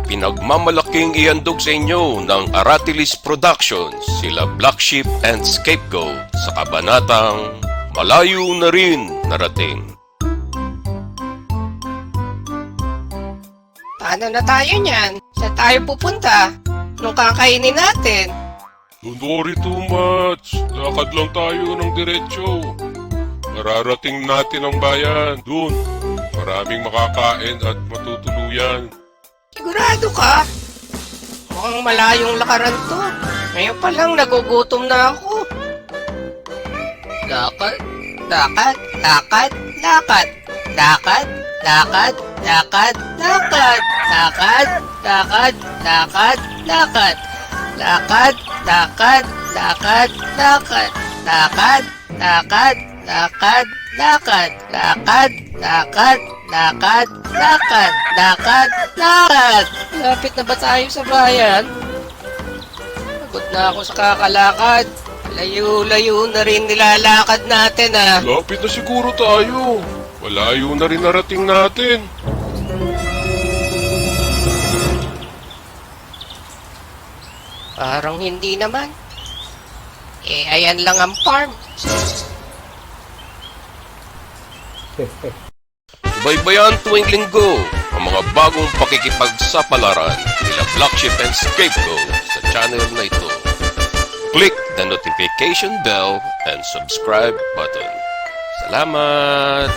Pinagmamalaking ihandog sa inyo ng Aratilis Productions, sila Black Sheep and Scapegoat sa kabanatang Malayo na rin narating. Paano na tayo niyan? Saan tayo pupunta? Nung kakainin natin? Don't worry too much. Lakad lang tayo ng diretsyo. Mararating natin ang bayan. Doon, maraming makakain at matutuluyan. Sigurado ka? Mukhang malayong lakaran to. Ngayon pa lang nagugutom na ako. Lakad, lakad, lakad, lakad. Lakad, lakad, lakad, lakad. Lakad, lakad, lakad, lakad. Lakad, lakad, lakad, lakad. Lakad, lakad, lakad, lakad. Lakad, lakad, lakad, lakad. Lakad, lakad. Lapit na ba tayo sa bayan? Pagod na ako sa kakalakad. Layo-layo na rin nilalakad natin ah. Lapit na siguro tayo. Malayo na rin narating natin. Parang hindi naman. Ayan lang ang farm. Subaybayan tuwing linggo ang mga bagong pakikipagsapalaran nila Black Sheep and Scapegoat sa channel na ito. Click the notification bell and subscribe button. Salamat!